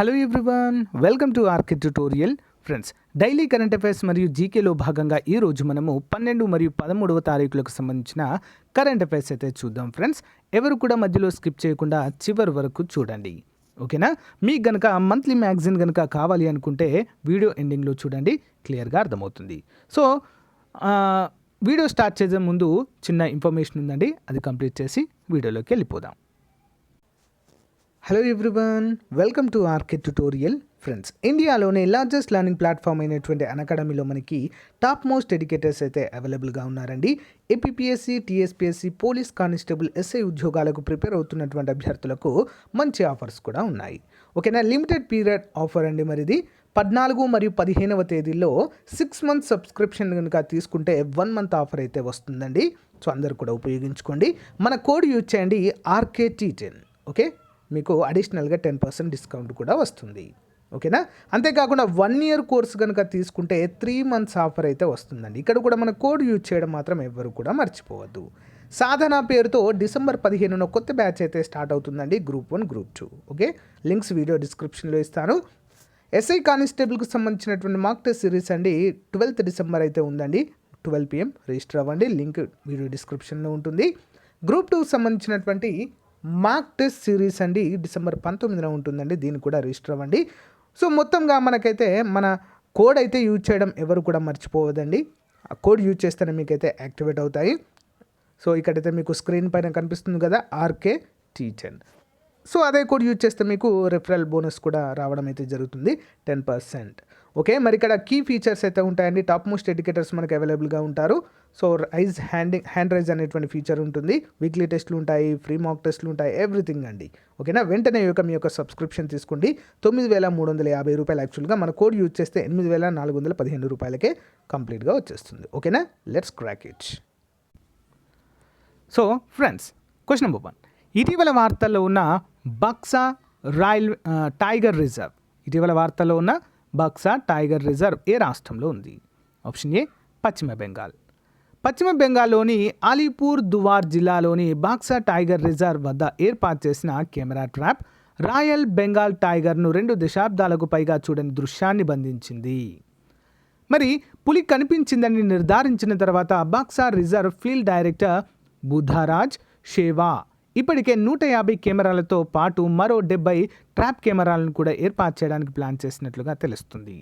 Hello everyone, welcome to RK tutorial. Friends, daily current affairs మరియు జీకేలో భాగంగా ఈరోజు మనము 12 మరియు 13వ తారీఖులకు సంబంధించిన కరెంట్ అఫైర్స్ అయితే చూద్దాం. ఫ్రెండ్స్, ఎవరు కూడా మధ్యలో స్కిప్ చేయకుండా చివరి వరకు చూడండి. ఓకేనా? మీకు గనక మంత్లీ మ్యాగజైన్ కనుక కావాలి అనుకుంటే వీడియో ఎండింగ్లో చూడండి, క్లియర్గా అర్థమవుతుంది. సో వీడియో స్టార్ట్ చేసే ముందు చిన్న ఇన్ఫర్మేషన్ ఉందండి, అది కంప్లీట్ చేసి వీడియోలోకి వెళ్ళిపోదాం. Hello everyone, welcome to RK tutorial. Friends, ఇండియాలోనే లార్జెస్ట్ లెర్నింగ్ ప్లాట్ఫామ్ అయినటువంటి అన్అకాడమీలో మనకి టాప్ మోస్ట్ ఎడ్యుకేటర్స్ అయితే అవైలబుల్గా ఉన్నారండి. APPSC, TSPSC, police constable, SI ఉద్యోగాలకు ప్రిపేర్ అవుతున్నటువంటి అభ్యర్థులకు మంచి ఆఫర్స్ కూడా ఉన్నాయి. ఓకేనా? లిమిటెడ్ పీరియడ్ ఆఫర్ అండి. మరిది 14 మరియు 15వ తేదీల్లో 6 months సబ్స్క్రిప్షన్ కనుక తీసుకుంటే 1 month ఆఫర్ అయితే వస్తుందండి. సో అందరు కూడా ఉపయోగించుకోండి. మన కోడ్ యూజ్ చేయండి, RKT10. ఓకే, మీకు అడిషనల్గా 10% డిస్కౌంట్ కూడా వస్తుంది. ఓకేనా? అంతేకాకుండా 1 year కోర్స్ కనుక తీసుకుంటే 3 months ఆఫర్ అయితే వస్తుందండి. ఇక్కడ కూడా మన కోడ్ యూజ్ చేయడం మాత్రం ఎవ్వరు కూడా మర్చిపోవద్దు. సాధన పేరుతో డిసెంబర్ 15న కొత్త బ్యాచ్ అయితే స్టార్ట్ అవుతుందండి, group 1, group 2. Okay, links video డిస్క్రిప్షన్లో ఇస్తాను. ఎస్ఐ కానిస్టేబుల్కి సంబంధించినటువంటి మాక్ టెస్ట్ సిరీస్ అండి 12th December అయితే ఉందండి. 12 PM రిజిస్టర్ అవ్వండి, లింక్ వీడియో డిస్క్రిప్షన్లో ఉంటుంది. గ్రూప్ 2 సంబంధించినటువంటి మాక్ టెస్ట్ సిరీస్ అండి December 19న ఉంటుందండి, దీన్ని కూడా రిజిస్టర్ అవ్వండి. సో మొత్తంగా మనకైతే మన కోడ్ అయితే యూజ్ చేయడం ఎవరు కూడా మర్చిపోవద్దండి. ఆ కోడ్ యూజ్ చేస్తేనే మీకైతే యాక్టివేట్ అవుతాయి. సో ఇక్కడైతే మీకు స్క్రీన్ పైన కనిపిస్తుంది కదా, RKT10. సో అదే కోడ్ యూజ్ చేస్తే మీకు రిఫరల్ బోనస్ కూడా రావడం అయితే జరుగుతుంది, 10%. ఓకే, మరి ఇక్కడ కీ ఫీచర్స్ అయితే ఉంటాయండి. టాప్ మోస్ట్ ఎడ్యుకేటర్స్ మనకు అవైలబుల్గా ఉంటారు. సో హ్యాండ్ రైజ్ అనేటువంటి ఫీచర్ ఉంటుంది. వీక్లీ టెస్ట్లు ఉంటాయి, ఫ్రీ మాక్ టెస్ట్లు ఉంటాయి, ఎవ్రీథింగ్ అండి. ఓకేనా? వెంటనే మీ యొక్క సబ్స్క్రిప్షన్ తీసుకోండి. 9,350 రూపాయలు. యాక్చువల్గా మన కోడ్ యూజ్ చేస్తే 8,415 రూపాయలకే కంప్లీట్గా వచ్చేస్తుంది. ఓకేనా? Let's crack it. So friends, question number 1. ఇటీవల వార్తల్లో ఉన్న బక్సా టైగర్ రిజర్వ్, ఇటీవల వార్తల్లో ఉన్న బక్సా టైగర్ రిజర్వ్ ఏ రాష్ట్రంలో ఉంది? ఆప్షన్ ఏ, పశ్చిమ బెంగాల్. పశ్చిమ బెంగాల్లోని అలీపూర్ దువార్ జిల్లాలోని బక్సా టైగర్ రిజర్వ్ వద్ద ఏర్పాటు చేసిన కెమెరా ట్రాప్ రాయల్ బెంగాల్ టైగర్ను 2 దశాబ్దాలకు పైగా చూడని దృశ్యాన్ని బంధించింది. మరి పులి కనిపించిందని నిర్ధారించిన తర్వాత బక్సా రిజర్వ్ ఫీల్డ్ డైరెక్టర్ బుధారాజ్ షేవా ఇప్పటికే 150 కెమెరాలతో పాటు మరో 70 ట్రాప్ కెమెరాలను కూడా ఏర్పాటు చేయడానికి ప్లాన్ చేసినట్లుగా తెలుస్తుంది.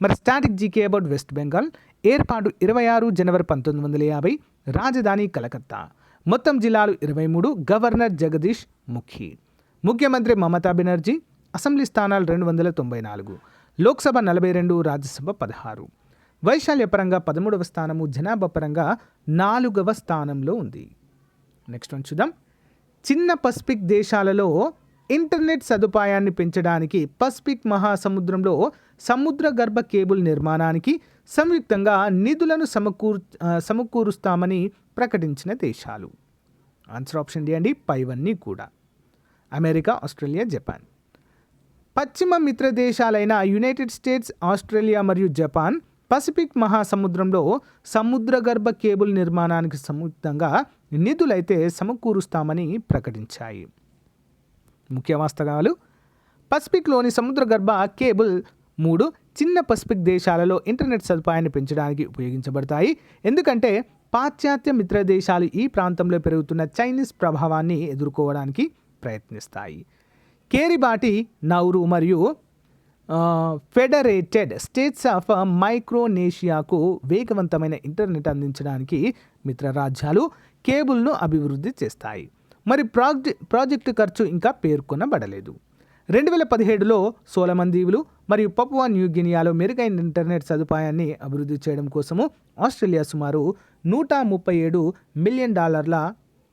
మరి static GK about west Bengal. ఏర్పాటు 26 జనవరి 1950. రాజధాని కలకత్తా. మొత్తం జిల్లాలు 23. గవర్నర్ జగదీష్ ముఖి. ముఖ్యమంత్రి మమతా బెనర్జీ. అసెంబ్లీ స్థానాలు 294. లోక్సభ 42, రాజ్యసభ 16. వైశాల్య పరంగా 13వ స్థానము, జనాభా పరంగా 4వ స్థానంలో ఉంది. నెక్స్ట్ వన్ చూద్దాం. చిన్న పసిఫిక్ దేశాలలో ఇంటర్నెట్ సదుపాయాన్ని పెంచడానికి పసిఫిక్ మహాసముద్రంలో సముద్ర గర్భ కేబుల్ నిర్మాణానికి సంయుక్తంగా నిధులను సమకూరుస్తామని ప్రకటించిన దేశాలు. ఆన్సర్ ఆప్షన్ డి అండి, పైవన్నీ కూడా అమెరికా, ఆస్ట్రేలియా, జపాన్. పశ్చిమ మిత్ర దేశాలైన యునైటెడ్ స్టేట్స్, ఆస్ట్రేలియా మరియు జపాన్ పసిఫిక్ మహాసముద్రంలో సముద్ర గర్భ కేబుల్ నిర్మాణానికి సంయుక్తంగా నిధులైతే సమకూరుస్తామని ప్రకటించాయి. ముఖ్య వాస్తవాలు: పసిఫిక్లోని సముద్ర గర్భ కేబుల్ 3 చిన్న పసిఫిక్ దేశాలలో ఇంటర్నెట్ సదుపాయాన్ని పెంచడానికి ఉపయోగించబడతాయి. ఎందుకంటే పాశ్చాత్య మిత్ర దేశాలు ఈ ప్రాంతంలో పెరుగుతున్న చైనీస్ ప్రభావాన్ని ఎదుర్కోవడానికి ప్రయత్నిస్తాయి. కేరిబాటి, నౌరు మరియు ఫెడరేటెడ్ స్టేట్స్ ఆఫ్ మైక్రోనేషియాకు వేగవంతమైన ఇంటర్నెట్ అందించడానికి మిత్ర రాజ్యాలు కేబుల్ను అభివృద్ధి చేస్తాయి. మరి ప్రాజెక్టు ఖర్చు ఇంకా పేర్కొనబడలేదు. 2017లో సోలమన్ దీవులు మరియు పపువా న్యూ గినియాలో మెరుగైన ఇంటర్నెట్ సదుపాయాన్ని అభివృద్ధి చేయడం కోసము ఆస్ట్రేలియా సుమారు $137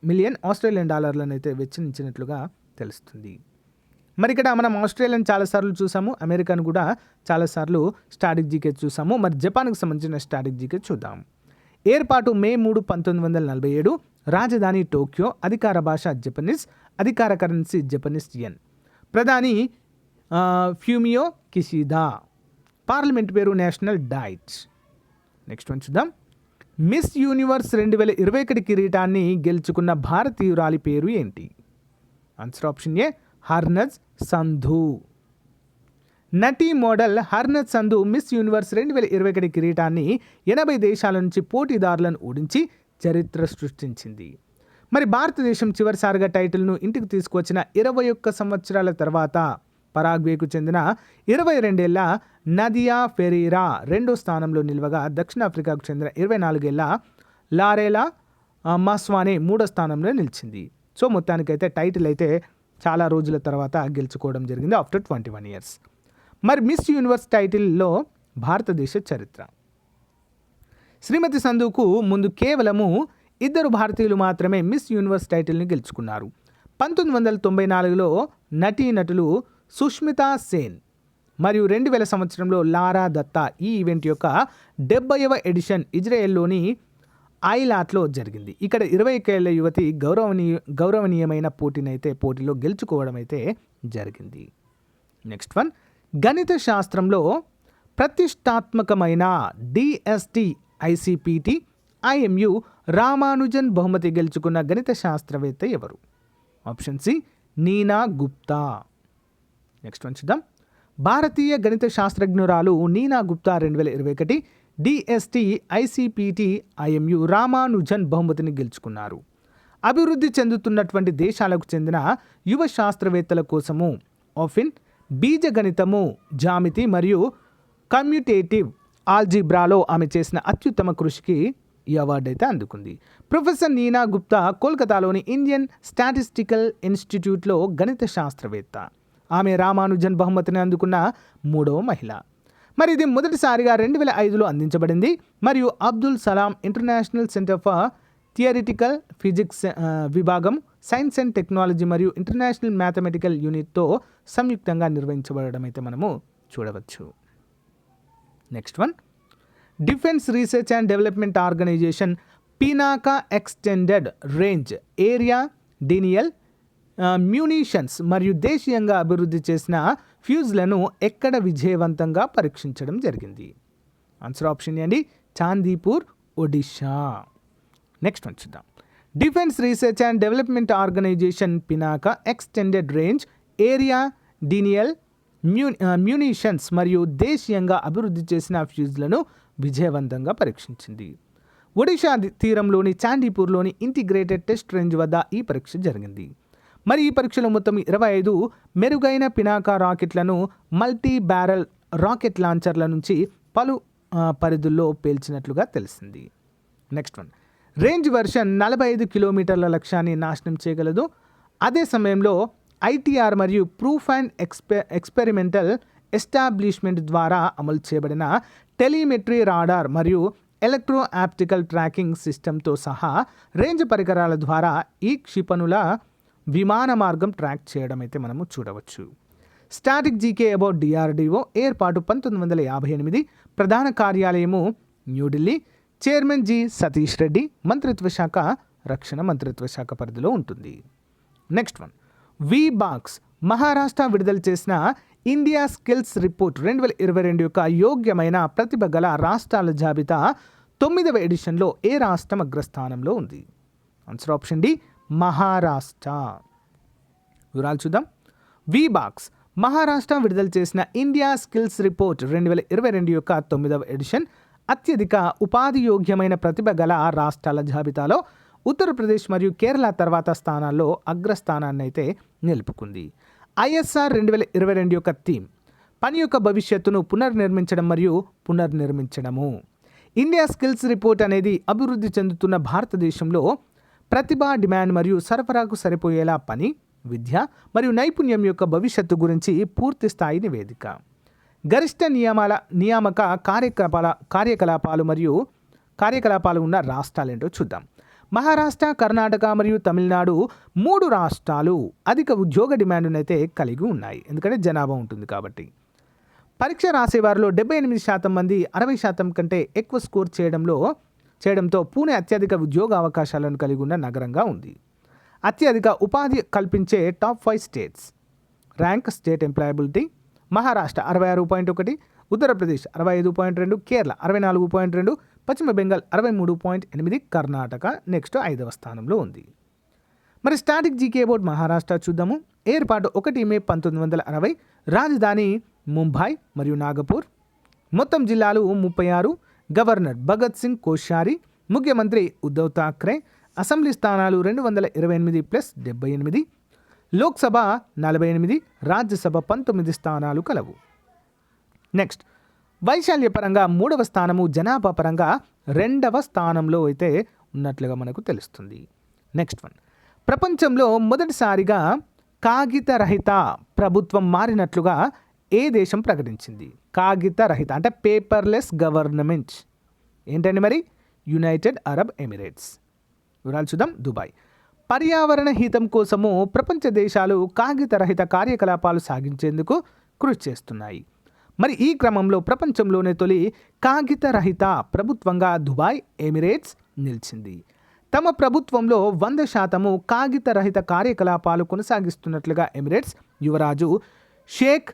మిలియన్ ఆస్ట్రేలియన్ డాలర్లను అయితే వెచ్చించినట్లుగా తెలుస్తుంది. మరి ఇక్కడ మనం ఆస్ట్రేలియన్ చాలాసార్లు చూసాము, అమెరికాను కూడా చాలాసార్లు స్టాటిక్ జీకే చూసాము. మరి జపాన్కి సంబంధించిన స్టాటిక్ జీకే చూద్దాం. ఏర్పాటు మే 3, 1947. రాజధాని టోక్యో. అధికార భాష జపనీస్. అధికార కరెన్సీ జపనీస్ యెన్. ప్రధాని ఫ్యూమియో కిషిదా. పార్లమెంట్ పేరు నేషనల్ డైట్. నెక్స్ట్ వన్ చూద్దాం. మిస్ యూనివర్స్ 2021 కిరీటాన్ని గెలుచుకున్న భారతీయురాలి పేరు ఏంటి? Answer option A, Harnaaz Sandhu. నటి model Harnaaz Sandhu Miss Universe 2021 కిరీటాన్ని 80 దేశాల నుంచి పోటీదారులను ఓడించి చరిత్ర సృష్టించింది. మరి భారతదేశం చివరిసారిగా టైటిల్ను ఇంటికి తీసుకువచ్చిన 21 సంవత్సరాల తర్వాత పరాగ్వేకు చెందిన 22 ఏళ్ల నదియా ఫెరీరా రెండో స్థానంలో నిలవగా, దక్షిణాఫ్రికాకు చెందిన 24 ఏళ్ల లారేలా మస్వానే మూడో స్థానంలో నిలిచింది. సో మొత్తానికైతే టైటిల్ అయితే చాలా రోజుల తర్వాత గెలుచుకోవడం జరిగింది ఆఫ్టర్ 21 ఇయర్స్. మరి మిస్ యూనివర్స్ టైటిల్లో భారతదేశ చరిత్ర. శ్రీమతి సంధుకు ముందు కేవలము 2 భారతీయులు మాత్రమే మిస్ యూనివర్స్ టైటిల్ని గెలుచుకున్నారు. 1994లో నటీనటులు సుష్మితా సేన్ మరియు 2000 సంవత్సరంలో లారా దత్తా. ఈ ఈవెంట్ యొక్క 70వ ఎడిషన్ ఇజ్రాయెల్లోని ఐలాట్లో జరిగింది. ఇక్కడ 21 ఏళ్ల యువతి గౌరవనీయమైన పోటీలో గెలుచుకోవడం అయితే జరిగింది. నెక్స్ట్ వన్, గణిత శాస్త్రంలో ప్రతిష్టాత్మకమైన డిఎస్టి ఐసిపిటి ఐఎంయు రామానుజన్ బహుమతి గెలుచుకున్న గణిత శాస్త్రవేత్త ఎవరు? Option C Neena Gupta. Next one చూద్దాం. భారతీయ గణిత శాస్త్రజ్ఞురాలు Neena Gupta 2021 DST ICPT IMU Ramanujan బహుమతిని గెలుచుకున్నారు. అభివృద్ధి చెందుతున్నటువంటి దేశాలకు చెందిన యువ శాస్త్రవేత్తల కోసము ఆఫిన్ బీజగణితము, జామితి మరియు కమ్యూటేటివ్ ఆల్జీబ్రాలో ఆమె చేసిన అత్యుత్తమ కృషికి ఈ అవార్డు అయితే అందుకుంది. ప్రొఫెసర్ నీనా గుప్తా కోల్కతాలోని ఇండియన్ స్టాటిస్టికల్ ఇన్స్టిట్యూట్లో గణిత శాస్త్రవేత్త. ఆమె రామానుజన్ బహుమతిని అందుకున్న 3వ మహిళ. మరి ఇది మొదటిసారిగా 2005లో అందించబడింది మరియు Abdul Salam international centre for theoretical physics విభాగం, సైన్స్ అండ్ టెక్నాలజీ మరియు ఇంటర్నేషనల్ మ్యాథమెటికల్ యూనిట్తో సంయుక్తంగా నిర్వహించబడడం అయితే మనము చూడవచ్చు. Next one, defence research and development organisation Pinaka extended range area denial munitions మరియు దేశీయంగా అభివృద్ధి చేసిన ఫ్యూజ్లను ఎక్కడ విజయవంతంగా పరీక్షించడం జరిగింది? ఆన్సర్ ఆప్షన్ అండి చాందీపూర్, ఒడిషా. నెక్స్ట్ వన్ చూద్దాం. Defence research and development organisation Pinaka extended range area denial munitions మరియు దేశీయంగా అభివృద్ధి చేసిన ఫ్యూజ్లను విజయవంతంగా పరీక్షించింది. ఒడిషా తీరంలోని చాందీపూర్లోని ఇంటిగ్రేటెడ్ టెస్ట్ రేంజ్ వద్ద ఈ పరీక్ష జరిగింది. మరి ఈ పరీక్షలో మొత్తం 25 మెరుగైన పినాకా రాకెట్లను మల్టీ బ్యారల్ రాకెట్ లాంచర్ల నుంచి పలు పరిధుల్లో పేల్చినట్లుగా తెలిసింది. నెక్స్ట్ వన్, రేంజ్ వర్షన్ 45 కిలోమీటర్ల లక్ష్యాన్ని నాశనం చేయగలదు. అదే సమయంలో ఐటీఆర్ మరియు ప్రూఫ్ అండ్ ఎక్స్పెరిమెంటల్ ఎస్టాబ్లిష్మెంట్ ద్వారా అమలు చేయబడిన టెలిమెట్రీ రాడార్ మరియు ఎలక్ట్రో ఆప్టికల్ ట్రాకింగ్ సిస్టంతో సహా రేంజ్ పరికరాల ద్వారా ఈ క్షిపణుల విమాన మార్గం ట్రాక్ చేయడం అయితే మనము చూడవచ్చు. స్టాటిక్ జీకే అబౌట్ డిఆర్డిఓ ఏర్పాటు 1958, ప్రధాన కార్యాలయము న్యూఢిల్లీ, చైర్మన్ జి సతీష్ రెడ్డి, మంత్రిత్వ శాఖ రక్షణ మంత్రిత్వ శాఖ పరిధిలో ఉంటుంది. నెక్స్ట్ వన్, వీబాక్స్ మహారాష్ట్ర విడుదల చేసిన ఇండియా స్కిల్స్ రిపోర్ట్ 2022 యొక్క యోగ్యమైన ప్రతిభ గల రాష్ట్రాల జాబితా 9వ ఎడిషన్లో ఏ రాష్ట్రం అగ్రస్థానంలో ఉంది? Answer option D Maharashtra. వివరాలు చూద్దాం. వీబాక్స్ మహారాష్ట్ర విడుదల చేసిన ఇండియా స్కిల్స్ రిపోర్ట్ 2022 యొక్క 9వ ఎడిషన్ అత్యధిక ఉపాధి యోగ్యమైన ప్రతిభ గల రాష్ట్రాల జాబితాలో ఉత్తరప్రదేశ్ మరియు కేరళ తర్వాత స్థానాల్లో అగ్రస్థానాన్ని అయితే నిలుపుకుంది. ఐఎస్ఆర్ 2022 యొక్క థీమ్ పని యొక్క భవిష్యత్తును పునర్నిర్మించడం మరియు పునర్నిర్మించడము. ఇండియా స్కిల్స్ రిపోర్ట్ అనేది అభివృద్ధి చెందుతున్న భారతదేశంలో ప్రతిభ, డిమాండ్ మరియు సరఫరాకు సరిపోయేలా పని, విద్య మరియు నైపుణ్యం యొక్క భవిష్యత్తు గురించి పూర్తి స్థాయి నివేదిక. గరిష్ట నియామక కార్యకలాపాలు ఉన్న రాష్ట్రాలేంటో చూద్దాం. మహారాష్ట్ర, కర్ణాటక మరియు తమిళనాడు 3 రాష్ట్రాలు అధిక ఉద్యోగ డిమాండ్ను అయితే కలిగి ఉన్నాయి, ఎందుకంటే జనాభా ఉంటుంది కాబట్టి. పరీక్ష రాసేవారిలో 78% మంది 60% కంటే ఎక్కువ స్కోర్ చేయడంతో పూణే అత్యధిక ఉద్యోగ అవకాశాలను కలిగి ఉన్న నగరంగా ఉంది. అత్యధిక ఉపాధి కల్పించే top 5 states rank state employability: Maharashtra 66.1, Uttar Pradesh 65.2, Kerala 64.2, పశ్చిమ బెంగాల్ 63.8, కర్ణాటక నెక్స్ట్ 5వ స్థానంలో ఉంది. మరి స్టాటిక్ జీకే బోర్డ్ మహారాష్ట్ర చూద్దాము. ఏర్పాటు 1 మే 1960, రాజధాని ముంబై మరియు నాగపూర్. మొత్తం జిల్లాలు 36. గవర్నర్ భగత్ సింగ్ కోశ్యారి. ముఖ్యమంత్రి ఉద్ధవ్ థాక్రే. అసెంబ్లీ స్థానాలు 228+78. లోక్సభ 48, రాజ్యసభ 19 స్థానాలు కలవు. నెక్స్ట్, వైశాల్య పరంగా 3వ స్థానము, జనాభా పరంగా 2వ స్థానంలో అయితే ఉన్నట్లుగా మనకు తెలుస్తుంది. నెక్స్ట్ వన్, ప్రపంచంలో మొదటిసారిగా కాగిత రహిత ప్రభుత్వం మారినట్లుగా ఏ దేశం ప్రకటించింది? కాగిత రహిత అంటే పేపర్లెస్ గవర్నమెంట్ ఏంటండి మరి? United Arab Emirates. వివరాలు చూద్దాం. దుబాయ్. పర్యావరణ హితం కోసము ప్రపంచ దేశాలు కాగిత రహిత కార్యకలాపాలు సాగించేందుకు కృషి చేస్తున్నాయి. మరి ఈ క్రమంలో ప్రపంచంలోనే తొలి కాగిత రహిత ప్రభుత్వంగా దుబాయ్ ఎమిరేట్స్ నిలిచింది. తమ ప్రభుత్వంలో 100% కాగిత రహిత కార్యకలాపాలు కొనసాగిస్తున్నట్లుగా ఎమిరేట్స్ యువరాజు Sheikh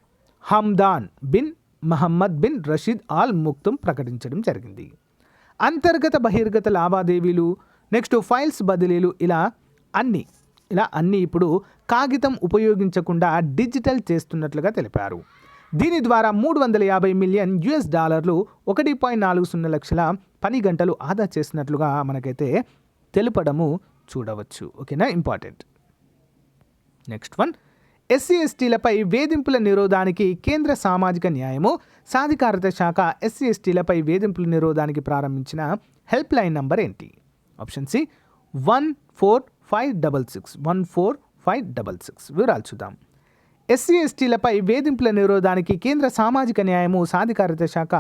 Hamdan bin Mohammed bin Rashid Al Maktoum ప్రకటించడం జరిగింది. అంతర్గత బహిర్గత లావాదేవీలు, నెక్స్ట్ ఫైల్స్ బదిలీలు ఇలా అన్నీ ఇప్పుడు కాగితం ఉపయోగించకుండా డిజిటల్ చేస్తున్నట్లుగా తెలిపారు. దీని ద్వారా $350 మిలియన్, $1.40 లక్షల పని గంటలు ఆదా చేసినట్లుగా మనకైతే తెలుపడము చూడవచ్చు. ఓకేనా, ఇంపార్టెంట్. నెక్స్ట్ వన్, ఎస్సీ ఎస్టీలపై వేధింపుల నిరోధానికి కేంద్ర సామాజిక న్యాయము సాధికారత శాఖ ఎస్సీ ఎస్టీలపై వేధింపుల నిరోధానికి ప్రారంభించిన హెల్ప్ లైన్ నంబర్ ఏంటి? Option C 14566. 14566. వివరాలు చూద్దాం. ఎస్సీ ఎస్టీలపై వేధింపుల నిరోధానికి కేంద్ర సామాజిక న్యాయము సాధికారత శాఖ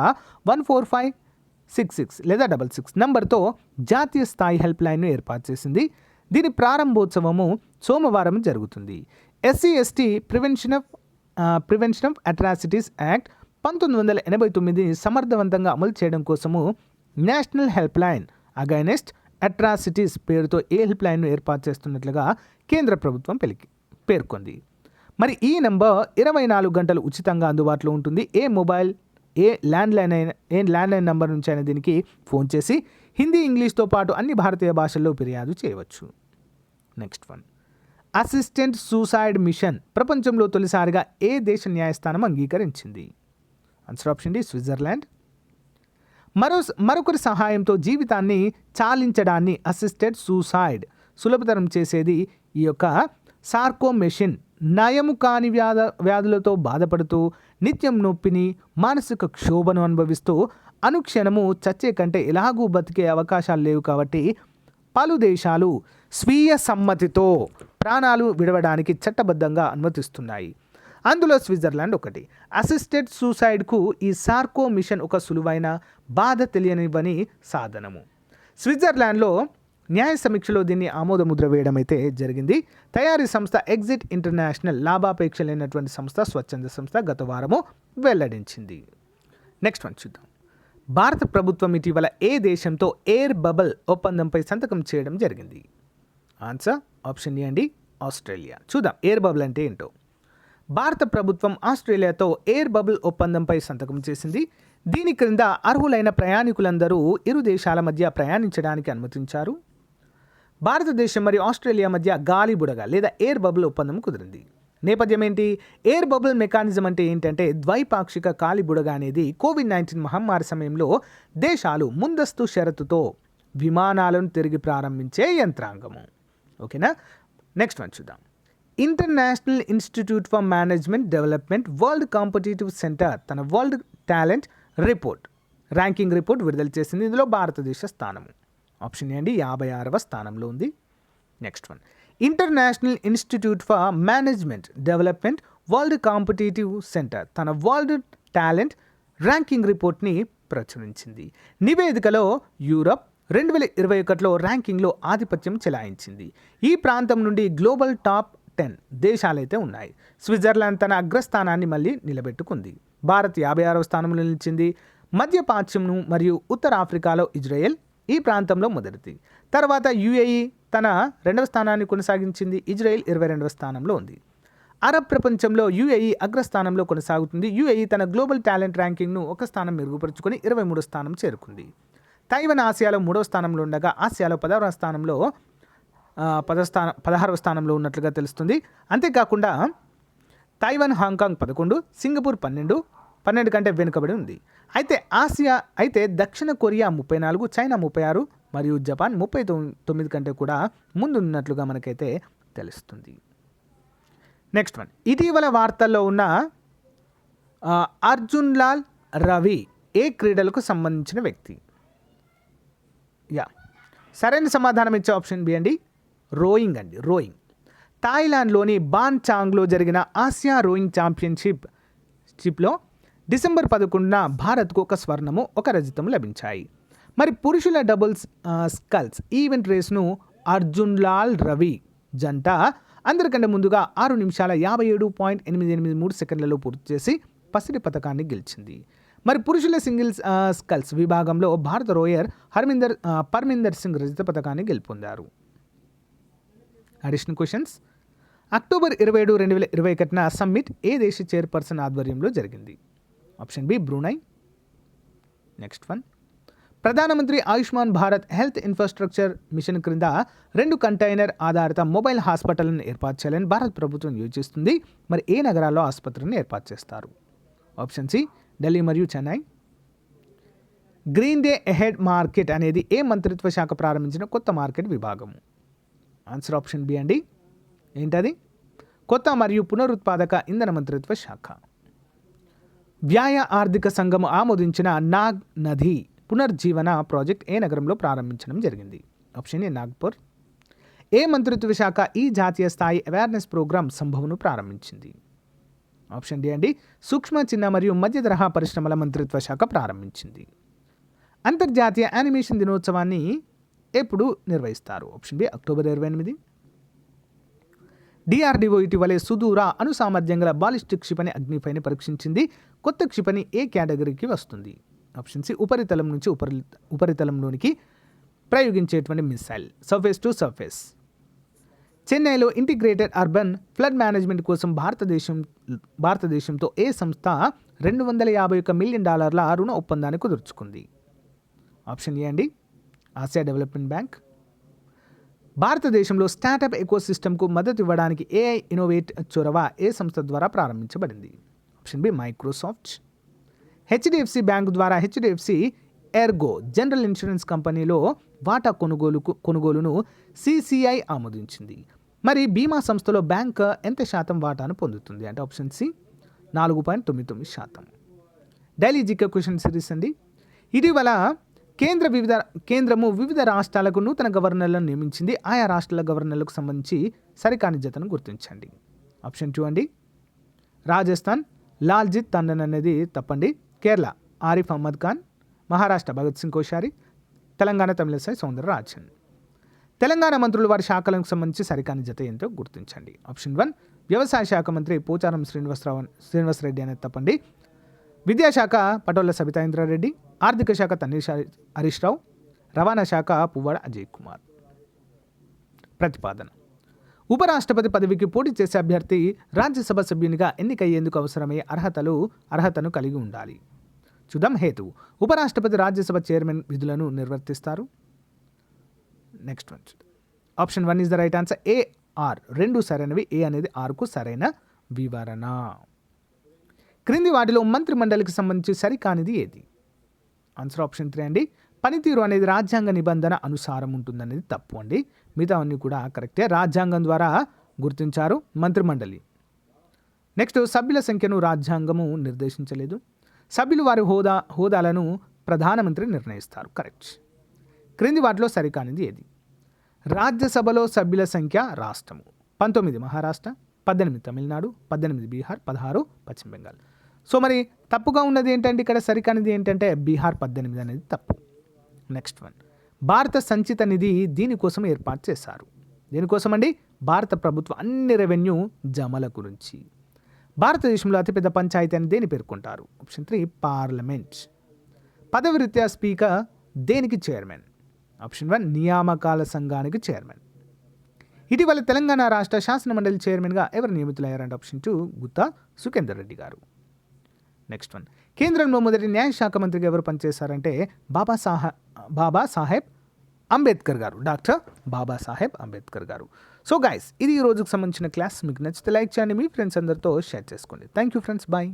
14566 లేదా 66 నంబర్తో జాతీయ స్థాయి హెల్ప్ లైన్ను ఏర్పాటు చేసింది. దీని ప్రారంభోత్సవము సోమవారం జరుగుతుంది. SC ST prevention of atrocities act 1989 సమర్థవంతంగా అమలు చేయడం కోసము national help line against atrocities పేరుతో ఏ హెల్ప్ లైన్ను ఏర్పాటు చేస్తున్నట్లుగా కేంద్ర ప్రభుత్వం పేర్కొంది. మరి ఈ నంబర్ 24 గంటలు ఉచితంగా అందుబాటులో ఉంటుంది. ఏ ల్యాండ్లైన్ నంబర్ నుంచి అయినా దీనికి ఫోన్ చేసి హిందీ, ఇంగ్లీష్తో పాటు అన్ని భారతీయ భాషల్లో ఫిర్యాదు చేయవచ్చు. Next one, assistant suicide mission ప్రపంచంలో తొలిసారిగా ఏ దేశ న్యాయస్థానం అంగీకరించింది? Answer option D, Switzerland. మరొకరి సహాయంతో జీవితాన్ని చాలించడాన్ని అసిస్టెడ్ సూసైడ్ సులభతరం చేసేది ఈ యొక్క సార్కో మెషిన్. నయము కాని వ్యాధులతో బాధపడుతూ నిత్యం నొప్పిని, మానసిక క్షోభను అనుభవిస్తూ అనుక్షణము చచ్చే కంటే ఎలాగూ బతికే అవకాశాలు లేవు కాబట్టి పలు దేశాలు స్వీయ సమ్మతితో ప్రాణాలు విడవడానికి చట్టబద్ధంగా అనుమతిస్తున్నాయి. అందులో స్విట్జర్లాండ్ ఒకటి. అసిస్టెడ్ సూసైడ్కు ఈ సార్కో మిషన్ ఒక సులువైన, బాధ తెలియనివ్వని సాధనము. స్విట్జర్లాండ్లో న్యాయ సమీక్షలో దీన్ని ఆమోదముద్ర వేయడం అయితే జరిగింది. తయారీ సంస్థ ఎగ్జిట్ ఇంటర్నేషనల్ లాభాపేక్ష లేనటువంటి సంస్థ, స్వచ్ఛంద సంస్థ గత వారము వెల్లడించింది. నెక్స్ట్ వన్ చూద్దాం. భారత ప్రభుత్వం ఇటీవల ఏ దేశంతో ఎయిర్ బబుల్ ఒప్పందంపై సంతకం చేయడం జరిగింది? ఆన్సర్ ఆప్షన్ ఏ అండి, ఆస్ట్రేలియా. చూద్దాం ఎయిర్ బబుల్ అంటే ఏంటో. భారత ప్రభుత్వం ఆస్ట్రేలియాతో ఎయిర్ బబుల్ ఒప్పందంపై సంతకం చేసింది. దీని క్రింద అర్హులైన ప్రయాణికులందరూ ఇరు దేశాల మధ్య ప్రయాణించడానికి అనుమతించారు. భారతదేశం మరియు ఆస్ట్రేలియా మధ్య గాలి బుడగ లేదా ఎయిర్ బబుల్ ఒప్పందం కుదిరింది. నేపథ్యం ఏంటి? ఎయిర్ బబుల్ మెకానిజం అంటే ఏంటంటే ద్వైపాక్షిక గాలి బుడగ అనేది కోవిడ్-19 మహమ్మారి సమయంలో దేశాలు ముందస్తు షరతుతో విమానాలను తిరిగి ప్రారంభించే యంత్రాంగము. ఓకేనా, నెక్స్ట్ వన్ చూద్దాం. International institute for management development world competitive centre తన వరల్డ్ టాలెంట్ ర్యాంకింగ్ రిపోర్ట్ విడుదల చేసింది. ఇందులో భారతదేశ స్థానము ఆప్షన్ ఏ అండి, 56వ స్థానంలో ఉంది. Next one, international institute for management development world competitive centre తన వరల్డ్ టాలెంట్ ర్యాంకింగ్ రిపోర్ట్ని ప్రచురించింది. నివేదికలో యూరప్ 2021లో ర్యాంకింగ్లో ఆధిపత్యం చెలాయించింది. ఈ ప్రాంతం నుండి గ్లోబల్ టాప్ 10 దేశాలైతే ఉన్నాయి. స్విట్జర్లాండ్ తన అగ్రస్థానాన్ని మళ్ళీ నిలబెట్టుకుంది. భారత్ 56వ స్థానంలో నిలిచింది. మధ్యప్రాచ్యంను మరియు ఉత్తర ఆఫ్రికాలో ఇజ్రాయెల్ ఈ ప్రాంతంలో మొదటిది. తర్వాత యుఏఈ తన 2వ స్థానాన్ని కొనసాగించింది. ఇజ్రాయెల్ 22వ స్థానంలో ఉంది. అరబ్ ప్రపంచంలో యుఏఈ అగ్రస్థానంలో కొనసాగుతుంది. యుఏఈ తన గ్లోబల్ టాలెంట్ ర్యాంకింగ్ను ఒక స్థానం మెరుగుపరుచుకొని 23వ స్థానం చేరుకుంది. తైవాన్ ఆసియాలో 3వ స్థానంలో ఉండగా ఆసియాలో 16వ స్థానంలో ఉన్నట్లుగా తెలుస్తుంది. అంతేకాకుండా తైవాన్ హాంకాంగ్ 11, సింగపూర్ 12 కంటే వెనుకబడి ఉంది. అయితే దక్షిణ కొరియా 34, చైనా 36 మరియు జపాన్ 39 కంటే కూడా ముందున్నట్లుగా మనకైతే తెలుస్తుంది. నెక్స్ట్ వన్, ఇటీవల వార్తల్లో ఉన్న అర్జున్ లాల్ రవి ఏ క్రీడలకు సంబంధించిన వ్యక్తి? సరైన సమాధానం ఇచ్చే ఆప్షన్ బి అండి, రోయింగ్ అండి, రోయింగ్. థాయిలాండ్లోని బాన్ చాంగ్లో జరిగిన ఆసియా రోయింగ్ ఛాంపియన్షిప్లో డిసెంబర్ 11న భారత్కు ఒక స్వర్ణము, ఒక రజతము లభించాయి. మరి పురుషుల డబుల్స్ స్కల్స్ ఈవెంట్ రేస్ను అర్జున్ లాల్ రవి జంట అందరికంటే ముందుగా 6 నిమిషాల 57.883 సెకండ్లలో పూర్తి చేసి పసిడి పథకాన్ని గెలిచింది. మరి పురుషుల సింగిల్స్ స్కల్స్ విభాగంలో భారత రోయర్ పర్మిందర్ సింగ్ రజత పథకాన్ని గెలుపొందారు. Additional questions. అక్టోబర్ 27, 2021న సమ్మిట్ ఏ దేశ చైర్పర్సన్ ఆధ్వర్యంలో జరిగింది? Option B Brunei. Next one, ప్రధానమంత్రి Ayushman Bharat health infrastructure mission క్రింద 2 కంటైనర్ ఆధారిత మొబైల్ హాస్పిటల్ను ఏర్పాటు చేయాలని భారత ప్రభుత్వం యోచిస్తుంది. మరి ఏ నగరాల్లో ఆసుపత్రిని ఏర్పాటు చేస్తారు? ఆప్షన్ సి ఢిల్లీ మరియు Chennai. Green day ahead market అనేది ఏ మంత్రిత్వ శాఖ ప్రారంభించిన కొత్త మార్కెట్ విభాగము? ఆన్సర్ ఆప్షన్ బి అండి, ఏంటది? కొత్త మరియు పునరుత్పాదక ఇంధన మంత్రిత్వ శాఖ. వ్యాయ ఆర్థిక సంఘం ఆమోదించిన నాగ్ నది పునర్జీవన ప్రాజెక్ట్ ఏ నగరంలో ప్రారంభించడం జరిగింది? Option A Nagpur. ఏ మంత్రిత్వ శాఖ ఈ జాతీయ స్థాయి అవేర్నెస్ ప్రోగ్రామ్ సంభవను ప్రారంభించింది? ఆప్షన్ డి అండి, సూక్ష్మ, చిన్న మరియు మధ్య తరహా పరిశ్రమల మంత్రిత్వ శాఖ ప్రారంభించింది. అంతర్జాతీయ యానిమేషన్ దినోత్సవాన్ని ఎప్పుడు నిర్వహిస్తారు? Option B October 28. డిఆర్డిఓ ఇటీవలే సుదూర అణుసామర్థ్యం గల బాలిస్టిక్ క్షిపణి అగ్నిపైని పరీక్షించింది. కొత్త క్షిపణి ఏ కేటగిరీకి వస్తుంది? ఆప్షన్ సి ఉపరితలం నుంచి ఉపరితలంలోనికి ప్రయోగించేటువంటి మిసైల్, సర్ఫేస్ టు సర్ఫేస్. చెన్నైలో ఇంటిగ్రేటెడ్ అర్బన్ ఫ్లడ్ మేనేజ్మెంట్ కోసం భారతదేశంతో ఏ సంస్థ $251 మిలియన్ రుణ ఒప్పందాన్ని కుదుర్చుకుంది? ఆప్షన్ ఏ అండి, ఆసియా డెవలప్మెంట్ బ్యాంక్. భారతదేశంలో స్టార్టప్ ఎకోసిస్టమ్కు మద్దతు ఇవ్వడానికి ఏఐ ఇన్నోవేట్ చొరవ ఏ సంస్థ ద్వారా ప్రారంభించబడింది? Option B Microsoft. HDFC bank ద్వారా హెచ్డిఎఫ్సి ఎర్గో జనరల్ ఇన్సూరెన్స్ కంపెనీలో వాటా కొనుగోలును సిసిఐ ఆమోదించింది. మరి బీమా సంస్థలో బ్యాంక్ ఎంత శాతం వాటాను పొందుతుంది? అంటే option C 4.99%. Daily GK question series అండి. ఇటీవల కేంద్రము వివిధ రాష్ట్రాలకు నూతన గవర్నర్లను నియమించింది. ఆయా రాష్ట్రాల గవర్నర్లకు సంబంధించి సరికాని జతను గుర్తించండి. ఆప్షన్ 2 అండి, రాజస్థాన్ లాల్జిత్ తండన్ అనేది తప్పండి. కేరళ ఆరిఫ్ అహ్మద్ ఖాన్. మహారాష్ట్ర భగత్ సింగ్ కోశ్యారి. తెలంగాణ తమిళసై సౌందరరాజన్. తెలంగాణ మంత్రులు వారి శాఖలకు సంబంధించి సరికాని జత ఏంటో గుర్తించండి. ఆప్షన్ 1 వ్యవసాయ శాఖ మంత్రి పోచారం శ్రీనివాసరెడ్డి అనేది తప్పండి. విద్యాశాఖ పటోళ్ల సబితా ఇంద్రారెడ్డి. ఆర్థిక శాఖ తన్నీర్ హరీష్ రావు. రవాణా శాఖ పువ్వాడ అజయ్ కుమార్. ప్రతిపాదన: ఉపరాష్ట్రపతి పదవికి పోటీ చేసే అభ్యర్థి రాజ్యసభ సభ్యునిగా ఎన్నికయ్యేందుకు అవసరమయ్యే అర్హతను కలిగి ఉండాలి. చూద్దాం. హేతువు: ఉపరాష్ట్రపతి రాజ్యసభ చైర్మన్ విధులను నిర్వర్తిస్తారు. Next one, option 1 is the right answer. A, R రెండు సరైనవి. ఏ అనేది ఆర్కు సరైన వివరణ. క్రింది వాటిలో మంత్రిమండలికి సంబంధించి సరికానిది ఏది? ఆన్సర్ ఆప్షన్ 3 అండి. పనితీరు అనేది రాజ్యాంగ నిబంధన అనుసారం ఉంటుందనేది తప్పు అండి. మిగతా అన్నీ కూడా కరెక్టే. రాజ్యాంగం ద్వారా గుర్తించారు మంత్రిమండలి. నెక్స్ట్, సభ్యుల సంఖ్యను రాజ్యాంగము నిర్దేశించలేదు. సభ్యులు వారి హోదాలను ప్రధానమంత్రి నిర్ణయిస్తారు. కరెక్ట్. క్రింది వాటిలో సరికానిది ఏది? రాజ్యసభలో సభ్యుల సంఖ్య రాష్ట్రము 19 మహారాష్ట్ర, 18 తమిళనాడు, 18 బీహార్, 16 పశ్చిమ బెంగాల్. సో మరి తప్పుగా ఉన్నది ఏంటంటే ఇక్కడ సరికానిది ఏంటంటే బీహార్ 18 అనేది తప్పు. నెక్స్ట్ వన్, భారత సంచిత నిధి దీనికోసం ఏర్పాటు చేశారు. దీనికోసం అండి భారత ప్రభుత్వ అన్ని రెవెన్యూ జమల గురించి. భారతదేశంలో అతిపెద్ద పంచాయతీ అని దేని పేర్కొంటారు? Option 3 parliament. పదవి రీత్యా స్పీకర్ దేనికి చైర్మన్? ఆప్షన్ 1 నియామకాల సంఘానికి చైర్మన్. ఇటీవల తెలంగాణ రాష్ట్ర శాసనమండలి చైర్మన్గా ఎవరు నియమితులయ్యారంటే ఆప్షన్ 2 గుత్తా సుఖేందర్ రెడ్డి గారు. నెక్స్ట్ వన్, కేంద్రంలో మొదటి న్యాయశాఖ మంత్రిగా ఎవరు పనిచేశారంటే బాబా సాహెబ్ అంబేద్కర్ గారు, డాక్టర్ బాబాసాహెబ్ అంబేద్కర్ గారు. సో గైస్, ఇది ఈ రోజుకు సంబంధించిన క్లాస్. మీకు నచ్చితే లైక్ చేయండి, మీ ఫ్రెండ్స్ అందరితో షేర్ చేసుకోండి. Thank you friends, bye.